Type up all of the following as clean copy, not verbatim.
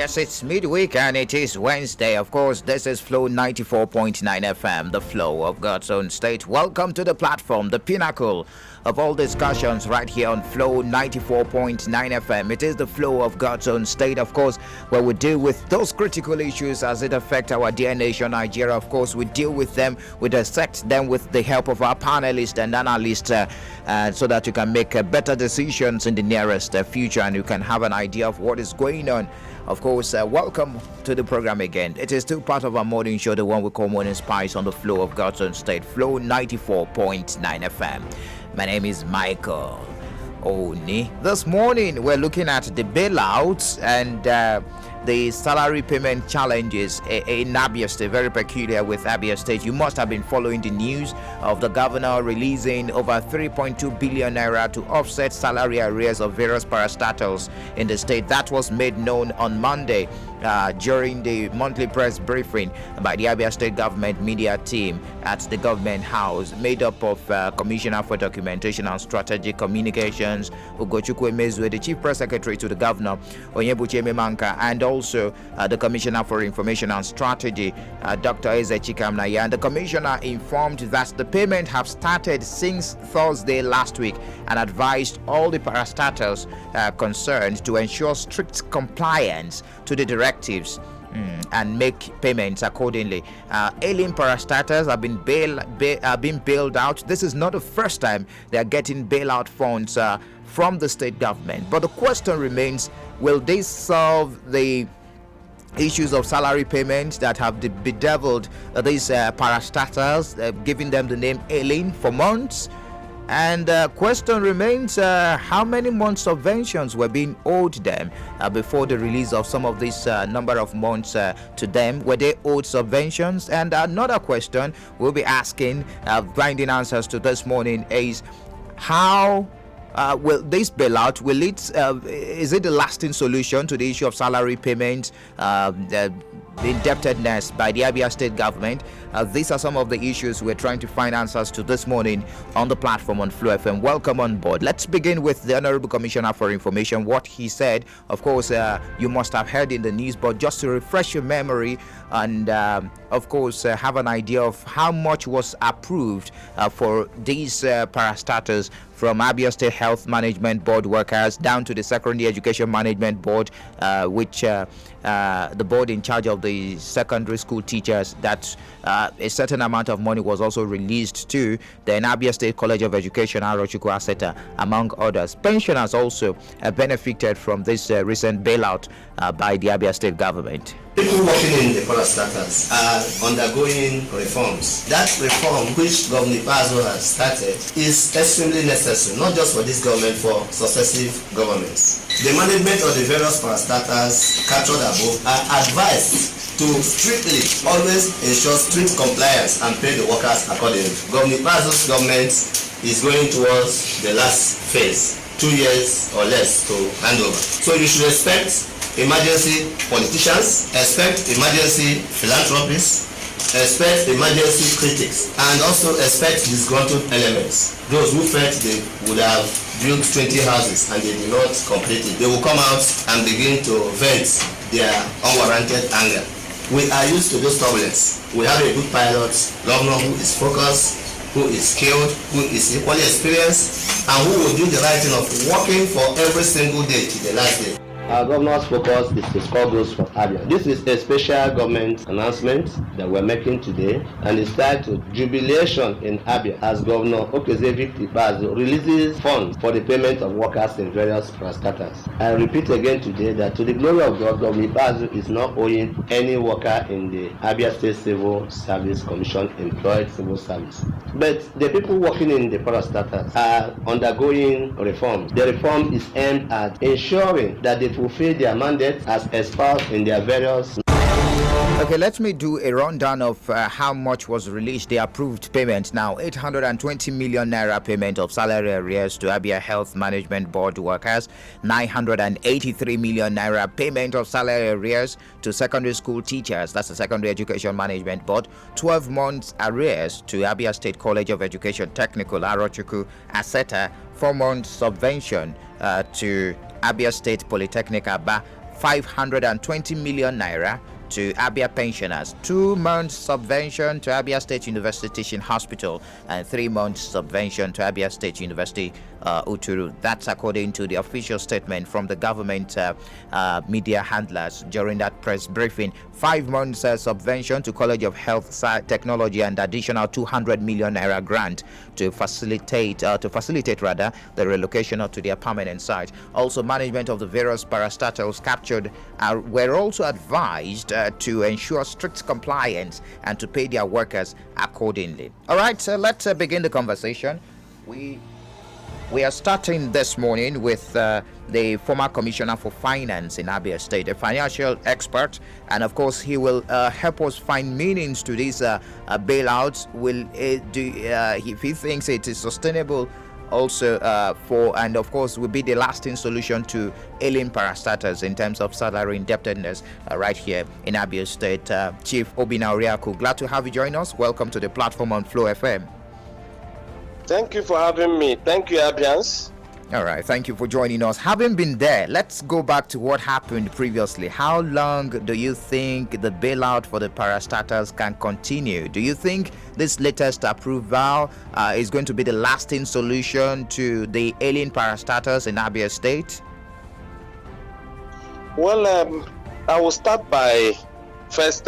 Yes, it's midweek and it is Wednesday. Of course, this is Flow 94.9 FM, the flow of God's own state. Welcome to the platform, the pinnacle of all discussions right here on Flow 94.9 FM. It is the flow of God's own state, of course, where we deal with those critical issues as it affect our dear nation, Nigeria. Of course, we deal with them, we dissect them with the help of our panelists and analysts so that you can make better decisions in the nearest future and you can have an idea of what is going on. Of course, welcome to the program again. It is still part of our morning show, the one we call Morning Spice on the flow of God's own state, Flow 94.9 FM. My name is Michael Oni. This morning, we're looking at the bailouts and the salary payment challenges in Abia State, very peculiar with Abia State. You must have been following the news of the governor releasing over 3.2 billion naira to offset salary arrears of various parastatals in the state. That was made known on Monday during the monthly press briefing by the Abia State government media team at the government house, made up of Commissioner for Documentation and Strategic Communications, Ugochukwu Emezue, the Chief Press Secretary to the Governor, Onyebuchi Ememanka, and also the Commissioner for Information and Strategy, Dr. Eze Chikamnaya. And the Commissioner informed that the payment have started since Thursday last week and advised all the parastatals concerned to ensure strict compliance to the directives and make payments accordingly. Ailing parastatals have been bailed out. This is not the first time they are getting bailout funds from the state government. But the question remains, will they solve the issues of salary payments that have bedeviled these parastatals, giving them the name Ailing for months? And the question remains, how many months subventions were being owed them before the release of some of this number of months to them? Were they owed subventions? And another question we'll be asking, finding answers to this morning, is how will this bailout, is it a lasting solution to the issue of salary payment, the indebtedness by the Abia State government? These are some of the issues we're trying to find answers to this morning on the platform on Flow FM. Welcome on board. Let's begin with the Honorable Commissioner for Information, what he said. Of course, you must have heard in the news, but just to refresh your memory and, of course, have an idea of how much was approved for these parastatals, from Abia State Health Management Board workers down to the Secondary Education Management Board, which the board in charge of the secondary school teachers, that a certain amount of money was also released to. Then Abia State College of Education, Arochukwu Aseta, among others. Pensioners also benefited from this recent bailout by the Abia State government. People working in the parastatals are undergoing reforms. That reform, which Governor Pazo has started, is extremely necessary, not just for this government, for successive governments. The management of the various parastatals captured above are advised to strictly always ensure strict compliance and pay the workers accordingly. Governor Pazo's government is going towards the last phase, 2 years or less to hand over. So you should expect emergency politicians, expect emergency philanthropists, expect emergency critics, and also expect disgruntled elements. Those who felt they would have built 20 houses and they did not complete it, they will come out and begin to vent their unwarranted anger. We are used to this turbulence. We have a good pilot, governor who is focused, who is skilled, who is equally experienced, and who will do the right thing of working for every single day to the last day. Our governor's focus is to score goals for Abia. This is a special government announcement that we're making today, and it's titled Jubilation in Abia as Governor Okezevi Tibazo releases funds for the payment of workers in various parastatals. I repeat again today that to the glory of God, Governor Tibazo is not owing any worker in the Abia State Civil Service Commission employed civil service. But the people working in the parastatals are undergoing reforms. The reform is aimed at ensuring that they fulfill their mandate as espoused in their various. Okay, let me do a rundown of how much was released, the approved payment. Now, 820 million naira payment of salary arrears to Abia Health Management Board workers, 983 million naira payment of salary arrears to secondary school teachers, that's the Secondary Education Management Board, 12 months arrears to Abia State College of Education Technical, Arochukwu Aseta, 4 months subvention to Abia State Polytechnic Aba, 520 million naira to Abia pensioners, 2 months subvention to Abia State University Teaching Hospital, and 3 months subvention to Abia State University Uturu. That's according to the official statement from the government media handlers during that press briefing. 5 months subvention to College of Health Technology and additional 200 million naira grant to facilitate the relocation to their permanent site. Also, management of the various parastatals captured were also advised to ensure strict compliance and to pay their workers accordingly. All right, so let's begin the conversation. We are starting this morning with the former commissioner for finance in Abia State, a financial expert, and of course he will help us find meanings to these bailouts. If he thinks it is sustainable also and of course will be the lasting solution to ailing parastatals in terms of salary indebtedness right here in Abia State. Chief Obina Oriaku, glad to have you join us. Welcome to the platform on Flow FM. Thank you for having me. Thank you, Abians. All right, thank you for joining us. Having been there, let's go back to what happened previously. How long do you think the bailout for the parastatals can continue? Do you think this latest approval is going to be the lasting solution to the ailing parastatals in Abia State? Well, I will start by first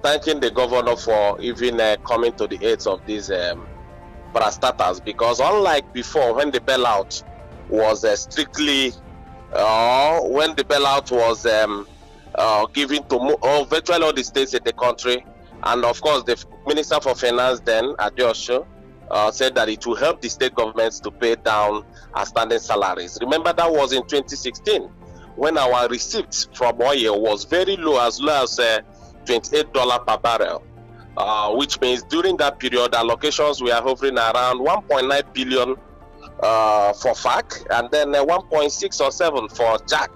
thanking the governor for even coming to the aid of these parastatals, because unlike before, when the bailout was strictly when the bailout was given to virtually all the states in the country, and of course the Minister for Finance then, Adeosun, said that it will help the state governments to pay down outstanding salaries. Remember, that was in 2016 when our receipts from oil was very low, as low as $28 per barrel. Which means during that period, allocations were hovering around 1.9 billion for FAC, and then 1.6 or 7 for JAC.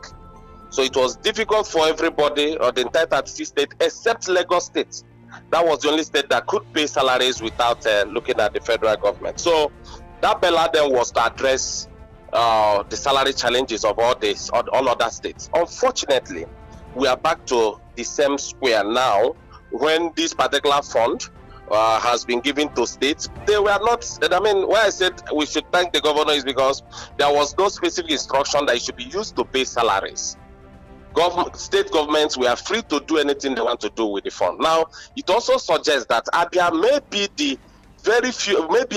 So it was difficult for everybody, or the entire 36 states, except Lagos State. That was the only state that could pay salaries without looking at the federal government. So that bailout then was to address the salary challenges of all other states. Unfortunately, we are back to the same square now. When this particular fund has been given to states, they were not, why I said we should thank the governor is because there was no specific instruction that it should be used to pay salaries. State governments were free to do anything they want to do with the fund. Now, it also suggests that Abia may be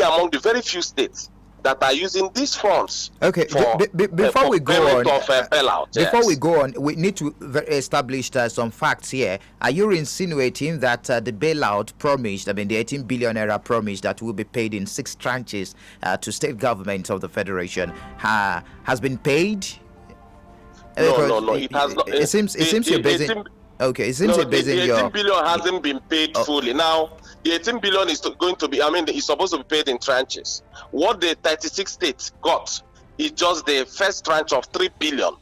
among the very few states that are using these funds. Okay, before we go on, bailout, we go on, we need to establish some facts here. Are you insinuating that the bailout promised, the 18 billion naira promise that will be paid in 6 tranches to state governments of the federation has been paid? No, it has not. It seems you're basing. Okay, it seems you're basing the 18 billion hasn't been paid fully. Now, the 18 billion is going to be, it's supposed to be paid in tranches. What the 36 states got is just the first tranche of 3 billion.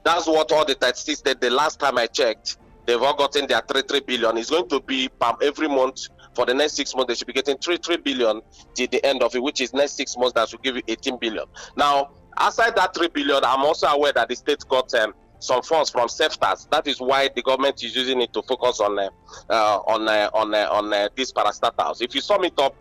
That's what all the 36 states, the last time I checked, they've all gotten their 3 billion. It's going to be every month for the next 6 months. They should be getting 3 billion till the end of it, which is next 6 months that should give you 18 billion. Now, outside that 3 billion, I'm also aware that the states got some funds from SEFTAs. That is why the government is using it to focus on these parastatals. If you sum it up,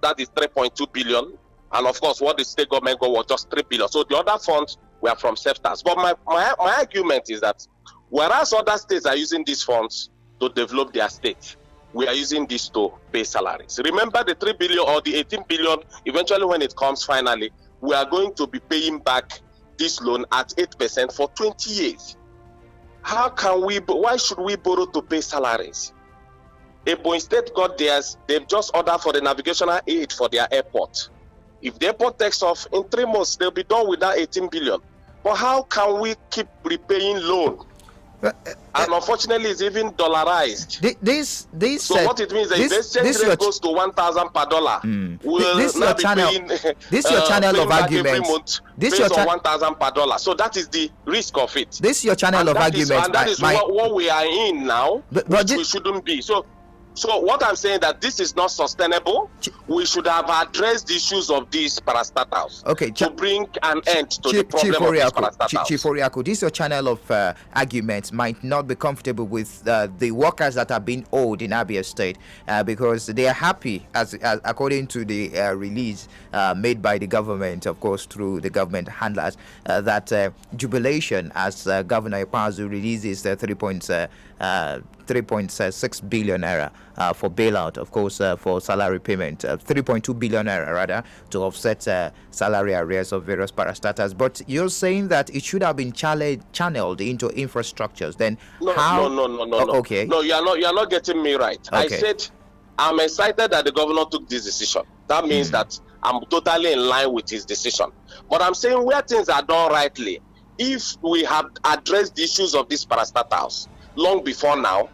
that is 3.2 billion, and of course, what the state government got was just 3 billion. So the other funds were from SEFTAs. But my argument is that whereas other states are using these funds to develop their state, we are using this to pay salaries. Remember, the 3 billion or the 18 billion, eventually when it comes finally, we are going to be paying back this loan at 8% for 20 years. Why should we borrow to pay salaries? Ebonyi State got theirs, they've just ordered for the navigational aid for their airport. If the airport takes off in 3 months, they'll be done with that 18 billion. But how can we keep repaying loan? And unfortunately, it's even dollarized. So what it means is the exchange rate goes to 1,000 per dollar. This your channel of argument. This your 1,000 per dollar. So that is the risk of it. This is your channel of argument. And that is what we are in now, which we shouldn't be. So So what I'm saying that this is not sustainable. We should have addressed the issues of these parastatals to bring an end to the problem of these parastatals. Chief Oriako, this your channel of arguments might not be comfortable with the workers that are being owed in Abia State because they are happy, as according to the release made by the government, of course, through the government handlers, that jubilation as Governor Ipazu releases 3.6 billion naira for bailout, of course, for salary payment, 3.2 billion naira rather, to offset salary arrears of various parastatals. But you're saying that it should have been channeled into infrastructures. Then no. Okay. No, you are not getting me right. Okay. I said I'm excited that the governor took this decision. That means that I'm totally in line with his decision. But I'm saying where things are done rightly, if we had addressed the issues of these parastatals long before now,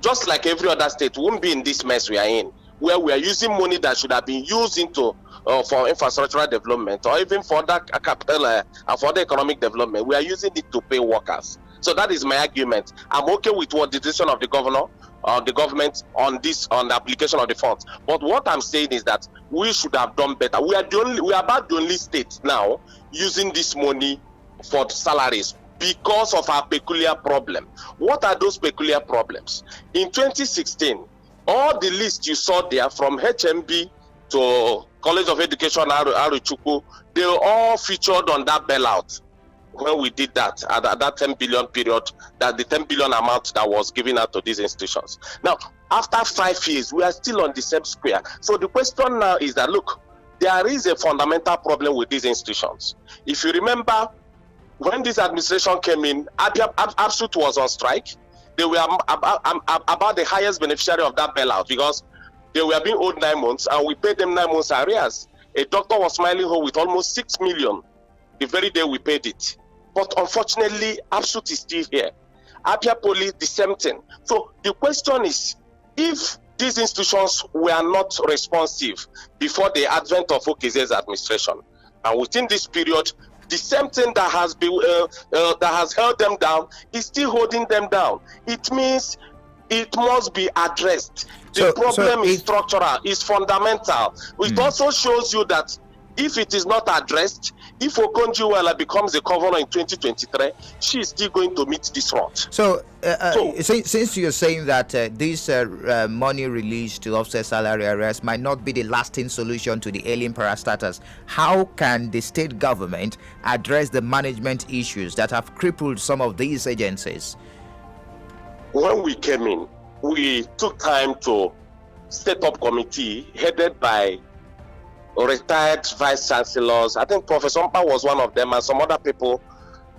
just like every other state, we wouldn't be in this mess we are in, where we are using money that should have been used into for infrastructural development or even for that capital for the economic development. We are using it to pay workers. So that is my argument. I'm okay with what the decision of the governor or the government on the application of the funds. But what I'm saying is that we should have done better. We are about the only state now using this money for salaries because of our peculiar problem. What are those peculiar problems? In 2016, all the lists you saw there from HMB to College of Education Aruchukwu, they were all featured on that bailout when we did that at that 10 billion period, that the 10 billion amount that was given out to these institutions. Now, after 5 years, we are still on the same square. So the question now is that, look, there is a fundamental problem with these institutions. If you remember, when this administration came in, Abia was on strike. They were about the highest beneficiary of that bailout because they were being owed 9 months and we paid them 9 months arrears. A doctor was smiling home with almost 6 million the very day we paid it. But unfortunately, Absut is still here. Abia Police, the same thing. So the question is, if these institutions were not responsive before the advent of Okeze's administration, and within this period, the same thing that has been that has held them down is still holding them down. It means it must be addressed. The problem is structural, is fundamental. It also shows you that if it is not addressed, if Okonjo-Iweala becomes a governor in 2023, she is still going to meet this rot. So, since you're saying that this money released to offset salary arrears might not be the lasting solution to the ailing parastatals, how can the state government address the management issues that have crippled some of these agencies? When we came in, we took time to set up committee headed by retired vice chancellors. I think Professor Mpa was one of them, and some other people,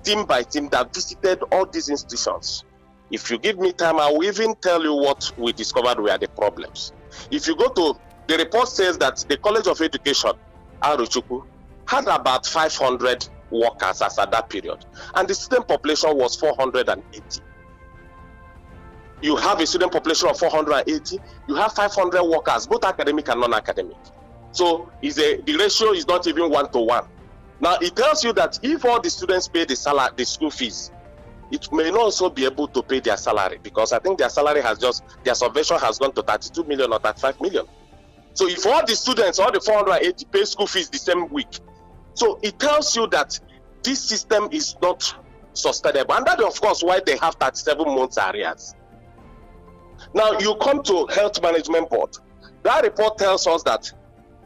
team by team, that visited all these institutions. If you give me time, I will even tell you what we discovered were the problems. If you go to the report, says that the College of Education, Aruchukwu, had about 500 workers as at that period, and the student population was 480. You have a student population of 480, you have 500 workers, both academic and non-academic. So the ratio is not even 1-to-1. Now it tells you that if all the students pay the school fees, it may not also be able to pay their salary, because I think their salary their subvention has gone to 32 million or 35 million. So if all the students, all the 480 pay school fees the same week, so it tells you that this system is not sustainable. And that, of course, why they have 37 months arrears. Now you come to Health Management Board. That report tells us that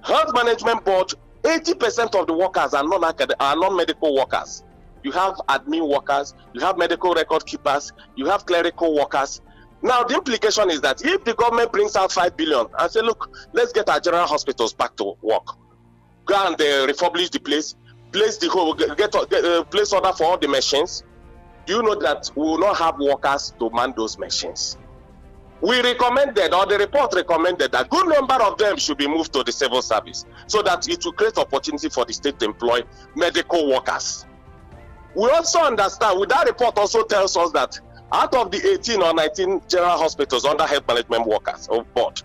Health Management Board, 80% of the workers are non-medical workers. You have admin workers, you have medical record keepers, you have clerical workers. Now the implication is that if the government brings out 5 billion and say, look, let's get our general hospitals back to work, go and refurbish the place, place order for all the machines, do you know that we will not have workers to man those machines? We recommended, or the report recommended, that a good number of them should be moved to the civil service so that it will create opportunity for the state to employ medical workers. We also understand, that report also tells us that out of the 18 or 19 general hospitals under health management workers or board,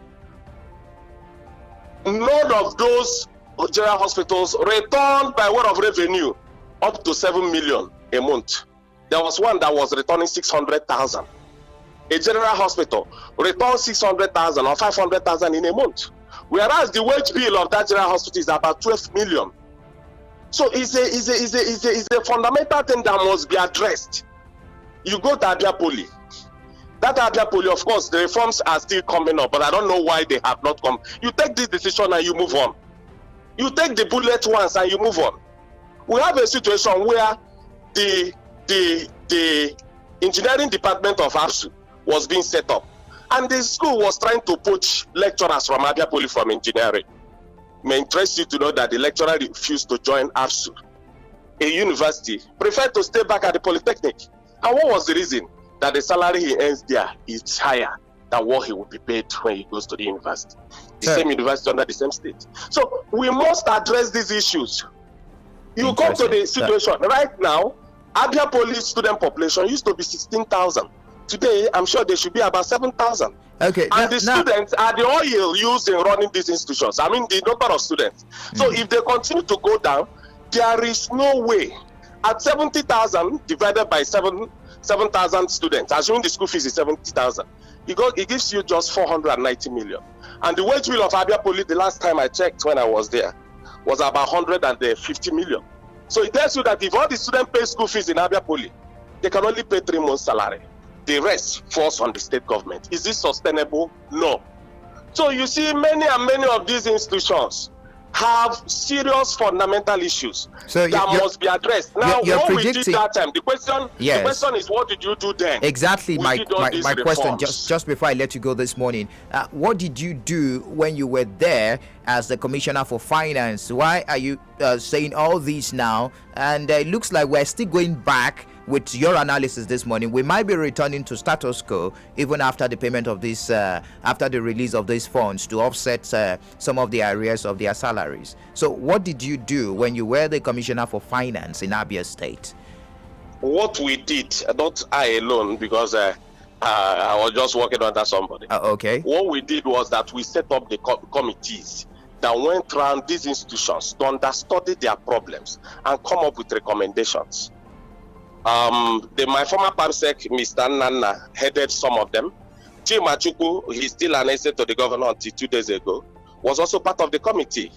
none of those general hospitals returned by way of revenue up to 7 million a month. There was one that was returning 600,000. a general hospital returns 600,000 or 500,000 in a month, whereas the wage bill of that general hospital is about 12 million. So it's a fundamental thing that must be addressed. You go to Abia Poly. That Abia Poly, of course, the reforms are still coming up, but I don't know why they have not come. You take this decision and you move on. You take the bullet once and you move on. We have a situation where the engineering department of ASU was being set up, and the school was trying to poach lecturers from Abia Poly from engineering. May interest you to know that the lecturer refused to join ASU, a university, preferred to stay back at the Polytechnic. And what was the reason? That the salary he earns there is higher than what he will be paid when he goes to the university. The same university under the same state. So we must address these issues. You come to the situation right now, Abia Poly student population used to be 16,000. Today, I'm sure there should be about 7,000. Okay. And the students are the oil used in running these institutions. I mean, the number of students. So if they continue to go down, there is no way. At 70,000 divided by 7,000 students, assuming the school fees is 70,000, it gives you just 490 million. And the wage bill of Abia Poly, the last time I checked when I was there, was about 150 million. So it tells you that if all the students pay school fees in Abia Poly, they can only pay 3 months' salary. The rest falls on the state government. Is this sustainable? No. So you see, many of these institutions have serious fundamental issues that must be addressed. Now, what we did that time, the question is, what did you do then? Exactly, my question, just before I let you go this morning, what did you do when you were there as the Commissioner for Finance? Why are you saying all these now? And it looks like we're still going back with your analysis this morning. We might be returning to status quo even after the payment of this, after the release of these funds to offset some of the arrears of their salaries. So what did you do when you were the Commissioner for Finance in Abia State? What we did, not I alone, because I was just working under somebody. Okay. What we did was that we set up the committees that went around these institutions to understudy their problems and come up with recommendations. My former PAMSEC, Mr. Nana, headed some of them. Chimachuku, he's still an assistant to the governor until 2 days ago, was also part of the committee.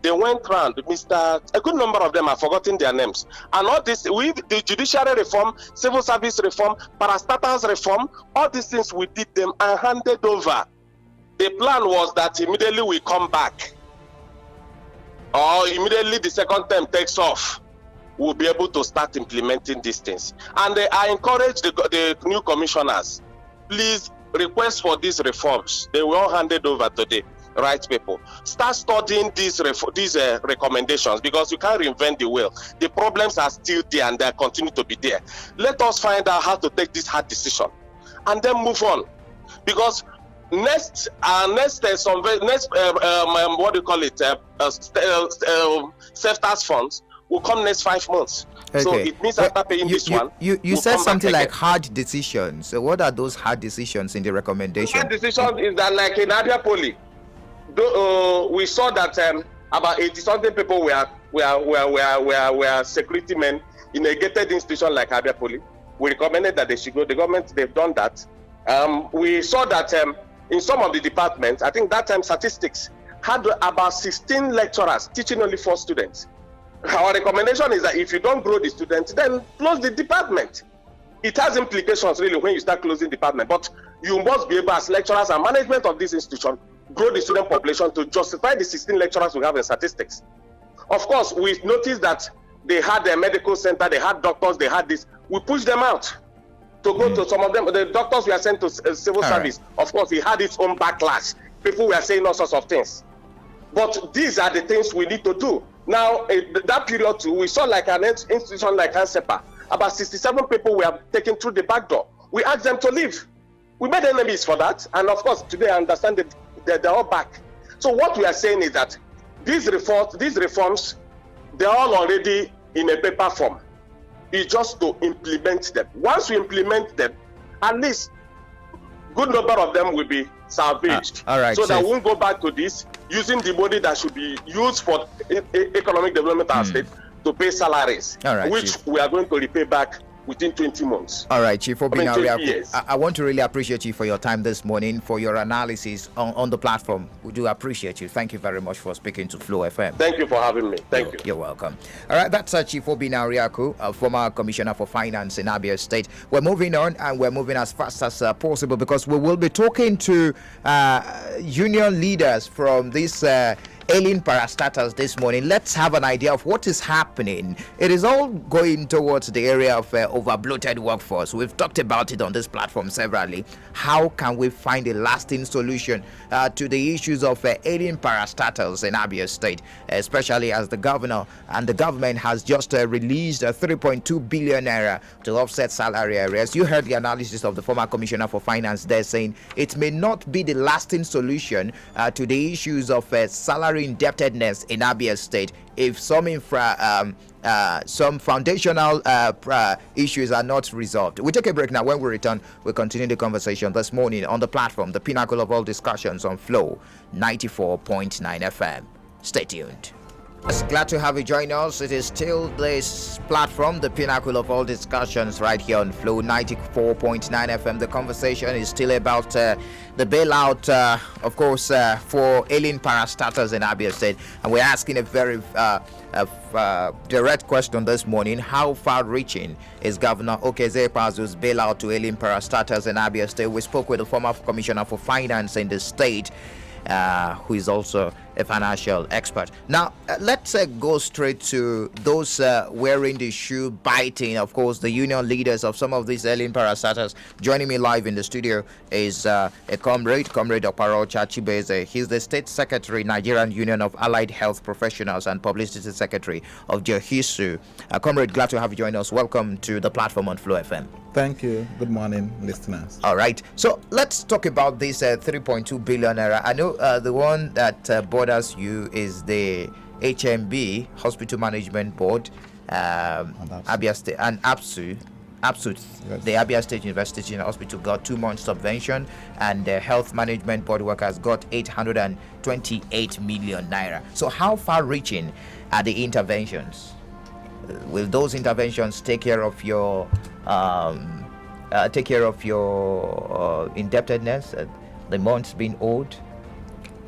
They went around, a good number of them have forgotten their names. And all this, with the judiciary reform, civil service reform, parastatals reform, all these things, we did them and handed over. The plan was that immediately we come back, or immediately the second term takes off, we'll be able to start implementing these things. And I encourage the new commissioners, please request for these reforms. They will all hand it over to the right people. Start studying these recommendations, because you can't reinvent the wheel. The problems are still there and they continue to be there. Let us find out how to take this hard decision and then move on. Because next what do you call it? Self-tax funds will come next 5 months. Okay. So it means after paying this one. You said something like hard decisions. So what are those hard decisions in the recommendation? Hard decisions is that, like in Abia Poly, we saw that about 80-something people were security men in a gated institution like Abia Poly. We recommended that they should go. The government, they've done that. We saw that in some of the departments, I think that time statistics had about 16 lecturers teaching only 4 students. Our recommendation is that if you don't grow the students, then close the department. It has implications really when you start closing department, but you must be able, as lecturers and management of this institution, grow the student population to justify the 16 lecturers we have in statistics. Of course, we noticed that they had a medical center, they had doctors, they had this. We pushed them out to go to some of them. The doctors were sent to civil service. Right. Of course, it had its own backlash. People were saying all sorts of things. But these are the things we need to do. Now, that period too, we saw like an institution like Hansepa, about 67 people were taken through the back door. We asked them to leave. We made enemies for that. And of course, today I understand that they're all back. So what we are saying is that these reforms, they're all already in a paper form. It's just to implement them. Once we implement them, at least good number of them will be salvaged. All right, so that we won't go back to this, using the money that should be used for economic development of our state to pay salaries, which we are going to repay back within 20 months. All right, Chief Obinari, years. I want to really appreciate you for your time this morning, for your analysis on the platform. We do appreciate you. Thank you very much for speaking to Flow FM. Thank you for having me. Thank you. You're welcome. All right, that's Chief Obinari, former Commissioner for Finance in Abia State. We're moving on, and we're moving as fast as possible, because we will be talking to union leaders from this Ailing Parastatals this morning. Let's have an idea of what is happening. It is all going towards the area of overbloated workforce. We've talked about it on this platform severally. How can we find a lasting solution to the issues of Ailing Parastatals in Abia State, especially as the governor and the government has just released 3.2 billion naira to offset salary arrears. You heard the analysis of the former Commissioner for Finance there, saying it may not be the lasting solution to the issues of salary indebtedness in Abia State if some some foundational issues are not resolved. We take a break now. When we return, we'll continue the conversation this morning on the platform, the pinnacle of all discussions on Flow 94.9 FM. Stay tuned. Yes, glad to have you join us. It is still this platform, the pinnacle of all discussions, right here on Flow 94.9 FM. The conversation is still about the bailout, of course, for Ailing Parastatals in Abia State. And we're asking a very direct question this morning. How far-reaching is Governor Okezie-Ikpeazu's bailout to Ailing Parastatals in Abia State? We spoke with the former Commissioner for Finance in the state, who is also a financial expert. Now, let's go straight to those wearing the shoe biting. Of course, the union leaders of some of these Ailing Parastatals. Joining me live in the studio is a comrade Okparo Chachibeze. He's the State Secretary, Nigerian Union of Allied Health Professionals, and Publicity Secretary of Jehisu. Comrade, glad to have you join us. Welcome to the platform on Flow FM. Thank you. Good morning, listeners. All right. So let's talk about this 3.2 billion naira. I know the one that borders you is the HMB, Hospital Management Board, Abia State, and APSU. Yes. The Abia State University Hospital got 2 months subvention, and the Health Management Board workers got 828 million naira. So how far-reaching are the interventions? Will those interventions take care of your indebtedness, the months being owed?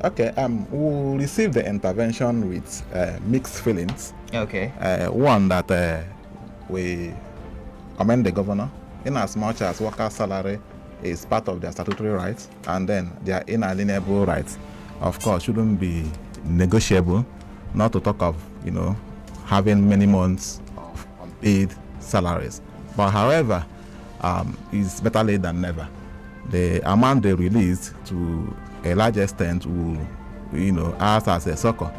Okay, we'll receive the intervention with mixed feelings. Okay. One, that we commend the governor, in as much as workers' salary is part of their statutory rights, and then their inalienable rights, of course, shouldn't be negotiable, not to talk of, having many months of unpaid salaries. But however, it's better late than never. The amount they released, to a large extent, will, act as a succor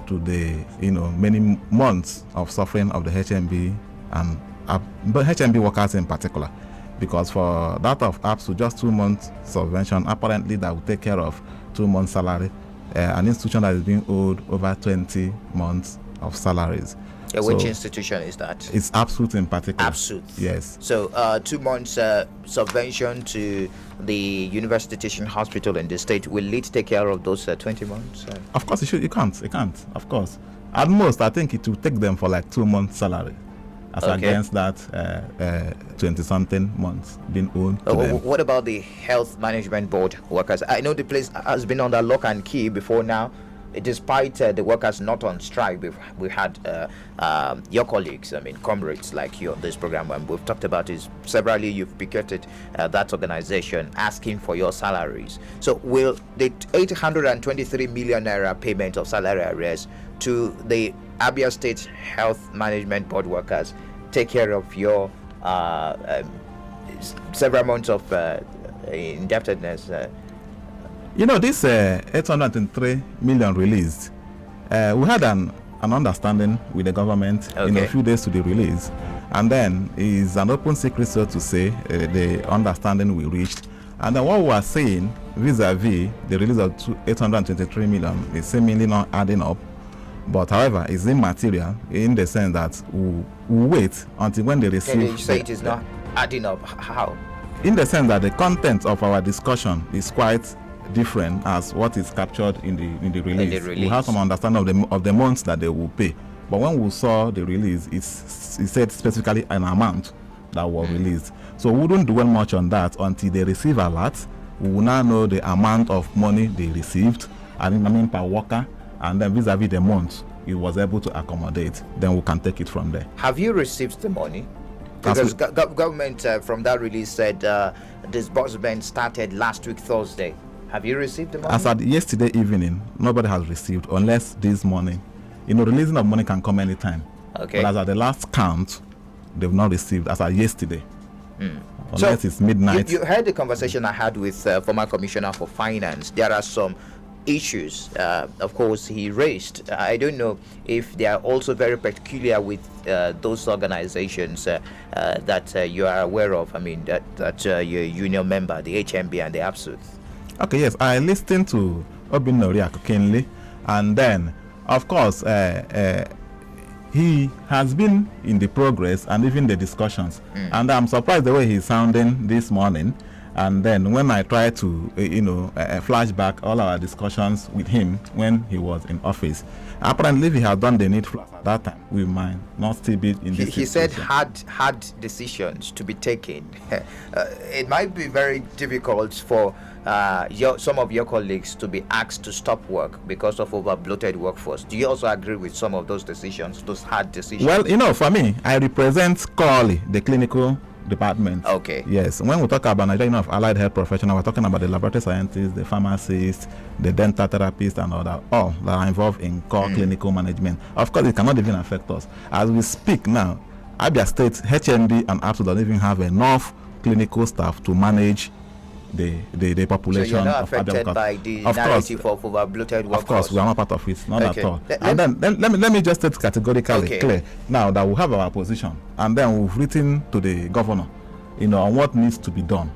to the, many months of suffering of the HMB and but HMB workers in particular. Because for that of APSU, just 2 months subvention, apparently that will take care of 2 months salary. An institution that is being owed over 20 months of salaries. Which institution is that? It's APSU in particular. APSU. Yes. So 2 months subvention to the University Teaching Hospital in the state, will it take care of those 20 months? Of course, it can't. Of course. At most, I think it will take them for like 2 months salary, as against that 20-something months being owed to them. What about the Health Management Board workers? I know the place has been under lock and key before now. Despite the workers not on strike, we had your colleagues, comrades like you on this program, and we've talked about it severally. You've picketed that organization asking for your salaries. So will the 823 million naira payment of salary arrears to the Abia State Health Management Board workers take care of your several months of indebtedness? This 803 million released, we had an understanding with the government in a few days to the release, and then is an open secret, so to say, the understanding we reached. And then what we are saying vis-a-vis the release of 823 million is seemingly not adding up, but however, it's immaterial in the sense that we wait until when they receive. Can you say it is not adding up? How? In the sense that the content of our discussion is quite different as what is captured in the release. We have some understanding of the months that they will pay, but when we saw the release, it said specifically an amount that were released. So we wouldn't dwell much on that until they receive alerts. We will now know the amount of money they received, and per worker, and then vis-a-vis the month it was able to accommodate. Then we can take it from there. Have you received the money? Because government from that release said disbursement started last week Thursday. Have you received the money? As at yesterday evening, nobody has received unless this morning. Releasing of money can come anytime. Okay. But as at the last count, they've not received as at yesterday. Unless So it's midnight. You heard the conversation I had with former Commissioner for Finance. There are some issues, of course, he raised. I don't know if they are also very peculiar with those organizations that you are aware of. I mean, that your union member, the HMB and the ABSUT. Okay, yes, I listened to Obinori Akokinle, and then, of course, he has been in the progress and even the discussions. And I'm surprised the way he's sounding this morning. And then when I try to, flashback all our discussions with him when he was in office, apparently he had done the needful at that time. We might not still be in this He said situation. hard decisions to be taken. It might be very difficult for some of your colleagues to be asked to stop work because of over-bloated workforce. Do you also agree with some of those decisions, those hard decisions? Well, for me, I represent Corley, the clinical department. Okay. Yes. When we talk about Nigeria Union of Allied Health Professionals, we're talking about the laboratory scientists, the pharmacists, the dental therapists, and all that are involved in core clinical management. Of course, it cannot even affect us. As we speak now, Abia State, HMB, and ABSUT don't even have enough clinical staff to manage the population. So you're not of affected Abia. by the Of narrative of over-bloated workforce? Of course, we are not part of it, not Okay. at all. And then let me just state categorically clear now that we have our position, and then we've written to the governor, on what needs to be done,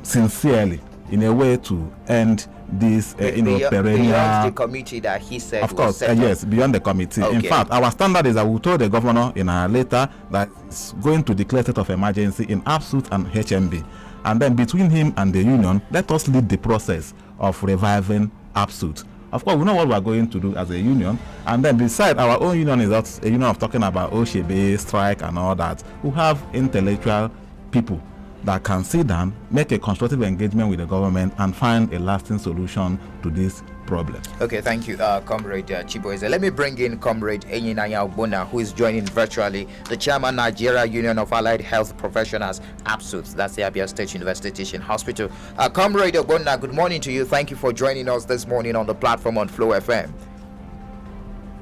sincerely, in a way to end this, perennial. Beyond the committee that he said. Of course, yes, beyond the committee. Okay. In fact, our standard is that we told the governor in our letter that it's going to declare state of emergency in ABSUT and HMB. And then between him and the union, let us lead the process of reviving ABSUT. Of course, we know what we are going to do as a union. And then beside, our own union is not a union of talking about Oshebe, strike, and all that. We have intellectual people that can sit down, make a constructive engagement with the government, and find a lasting solution to this problem. Okay, thank you, Comrade Chiboeze. Let me bring in Comrade Enyinaya Ogbonna, who is joining virtually, the Chairman, Nigeria Union of Allied Health Professionals, ABSUT. That's the Abia State University Teaching Hospital. Comrade Ogbonna, good morning to you. Thank you for joining us this morning on the platform on Flow FM.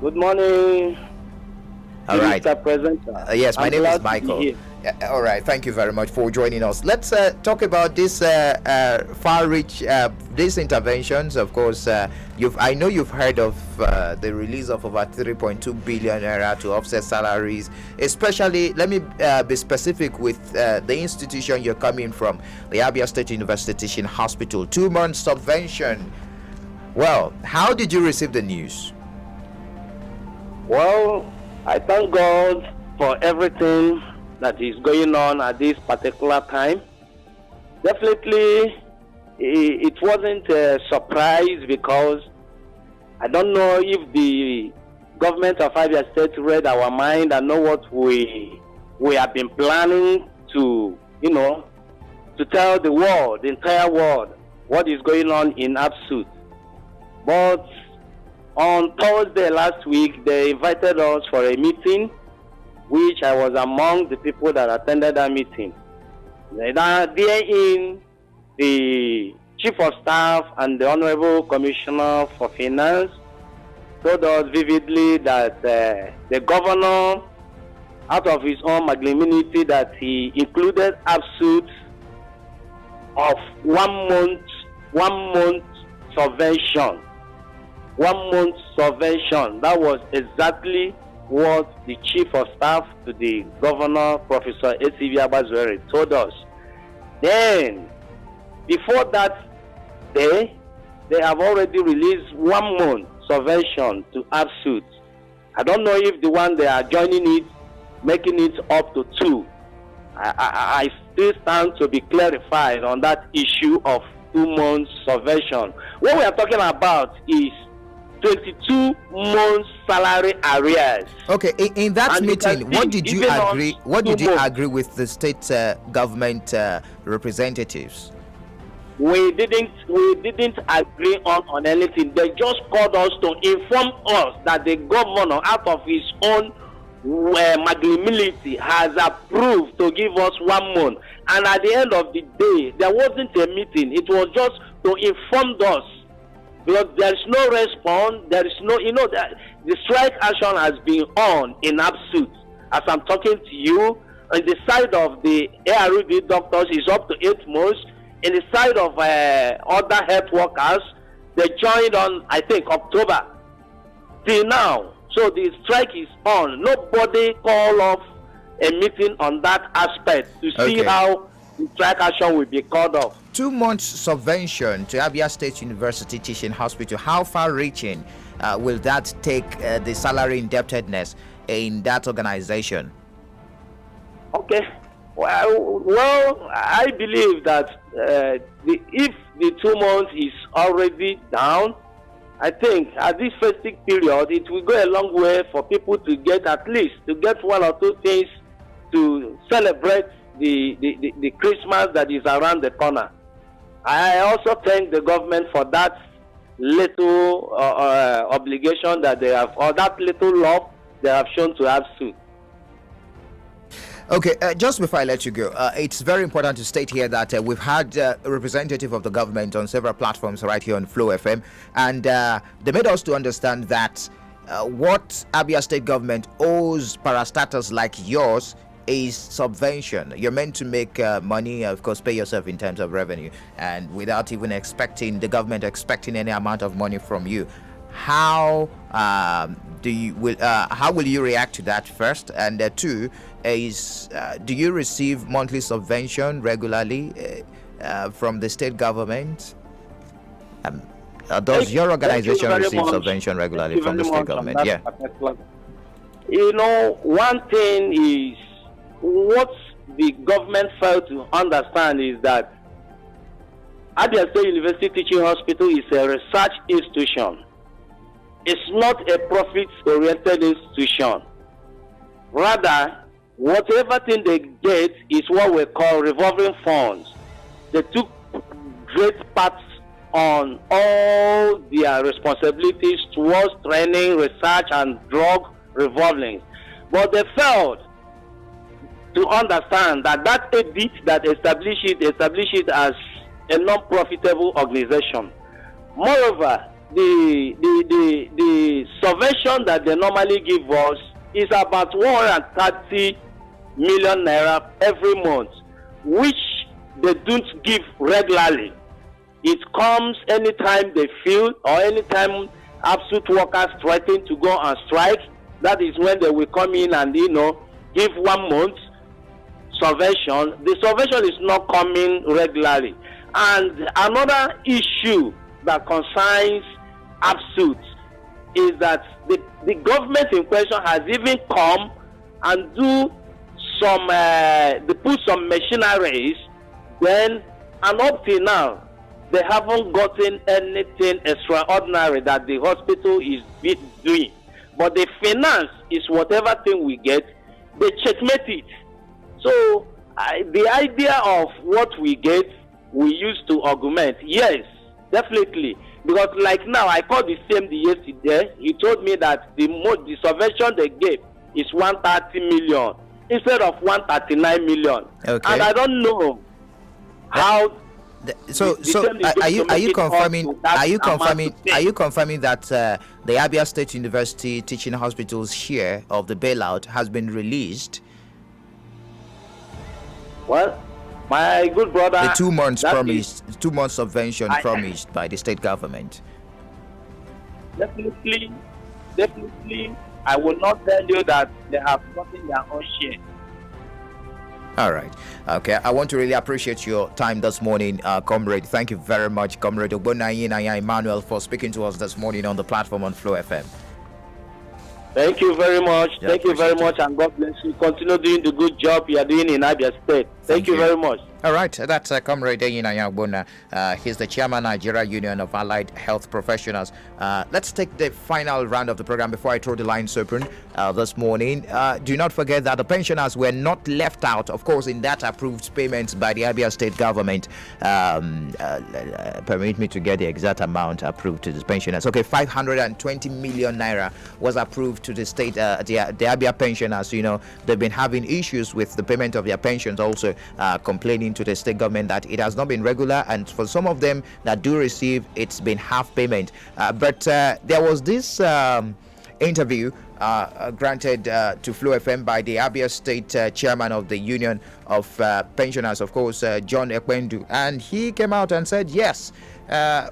Good morning. All right. Mr. Presenter. Yes, my I'm name is glad to be Michael. here. All right, thank you very much for joining us. Let's talk about this far-reach, these interventions. Of course, I know you've heard of the release of over 3.2 billion naira to offset salaries. Especially, let me be specific with the institution you're coming from, the Abia State University Teaching Hospital. 2-month subvention. Well, how did you receive the news? Well, I thank God for everything that is going on at this particular time. Definitely, it wasn't a surprise because I don't know if the government of Abia State read our mind and know what we have been planning to, to tell the world, the entire world, what is going on in ABSUT. But on Thursday last week, they invited us for a meeting, which I was among the people that attended that meeting. Therein, the Chief of Staff and the Honorable Commissioner for Finance told us vividly that the governor, out of his own magnanimity, that he included ABSUT of 1 month subvention. 1 month subvention. That was exactly what the Chief of Staff to the Governor, Professor A.C.V. Abazwere, told us. Then, before that day, they have already released 1 month subvention to ABSUT. I don't know if the one they are joining it, making it up to 2. I still stand to be clarified on that issue of 2 months subvention. What we are talking about is 22 months salary arrears. Okay, in that And meeting, what did you agree? What did you 2 months. agree with the state government representatives? We didn't agree on anything. They just called us to inform us that the governor, out of his own magnanimity, has approved to give us 1 month. And at the end of the day, there wasn't a meeting. It was just to inform us, because there is no response. There is no, that the strike action has been on in absolute. As I'm talking to you, on the side of the ARUD doctors is up to 8 months. In the side of other health workers, they joined on, I think, October till now. So the strike is on. Nobody called off a meeting on that aspect to see how the strike action will be called off. 2 months subvention to Abia State University Teaching Hospital. How far-reaching will that take the salary indebtedness in that organization? Okay. Well, I believe that if the 2 months is already down, I think at this festive period it will go a long way for people to get one or two things to celebrate the Christmas that is around the corner. I also thank the government for that little obligation that they have, or that little love they have shown to ABSU. Okay, just before I let you go, it's very important to state here that we've had a representative of the government on several platforms right here on Flow FM, and they made us to understand that what Abia State government owes parastatals like yours is subvention. You're meant to make money, of course, pay yourself in terms of revenue, and without even expecting the government expecting any amount of money from you. How how will you react to that first? And two is, do you receive monthly subvention regularly from the state government? Does your organization receive subvention regularly from the state government? Yeah. One thing is, what the government failed to understand is that Abia State University Teaching Hospital is a research institution. It's not a profit-oriented institution. Rather, whatever thing they get is what we call revolving funds. They took great parts on all their responsibilities towards training, research, and drug revolving. But they failed to understand that edit that established it as a non-profitable organization. Moreover, the subvention that they normally give us is about 130 million naira every month, which they don't give regularly. It comes anytime they feel, or anytime absolute workers threaten to go on strike. That is when they will come in and give 1 month subvention. The subvention is not coming regularly. And another issue that concerns absolute is that the government in question has even come and they put some machineries, then, and up till now they haven't gotten anything extraordinary that the hospital is doing. But the finance is whatever thing we get, they checkmate it. So the idea of what we get, we used to augment. Yes, definitely. Because like now, I called the CMD yesterday. He told me that the subvention they gave is 130 million instead of 139 million. Okay. And I don't know how. So are you confirming that the Abia State University Teaching Hospital's share of the bailout has been released? Well, my good brother, the 2 months promised, 2 months subvention promised by the state government. Definitely, I will not tell you that they have gotten their own share. All right. Okay. I want to really appreciate your time this morning, comrade. Thank you very much, comrade Ogbonayin Emmanuel, for speaking to us this morning on the platform on Flow FM. Thank you very much. Thank you very much, and God bless you. Continue doing the good job you are doing in Abia State. Thank you very much. All right, that's Comrade Eyin Ayagbona. He's the chairman, Nigeria Union of Allied Health Professionals. Let's take the final round of the program before I throw the lines open this morning. Do not forget that the pensioners were not left out, of course, in that approved payments by the Abia state government. Permit me to get the exact amount approved to the pensioners. Okay, 520 million naira was approved to the state, the Abia pensioners. You know, they've been having issues with the payment of their pensions, also complaining to the state government that it has not been regular, and for some of them that do receive, it's been half payment. But there was this interview granted to Flow FM by the Abia State chairman of the Union of Pensioners, of course, John Ekwendu, and he came out and said, yes,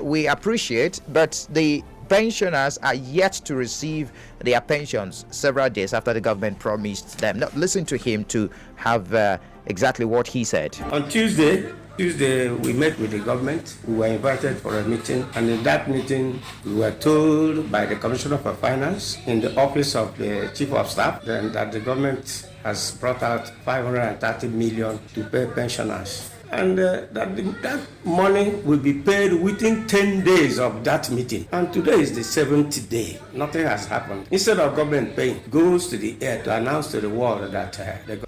we appreciate, but the pensioners are yet to receive their pensions several days after the government promised them. Now, listen to him to have exactly what he said. On Tuesday, we met with the government. We were invited for a meeting, and in that meeting, we were told by the Commissioner for Finance in the office of the Chief of Staff that the government has brought out 530 million to pay pensioners. And that money will be paid within 10 days of that meeting. And today is the 7th day. Nothing has happened. Instead of government paying, goes to the air to announce to the world that the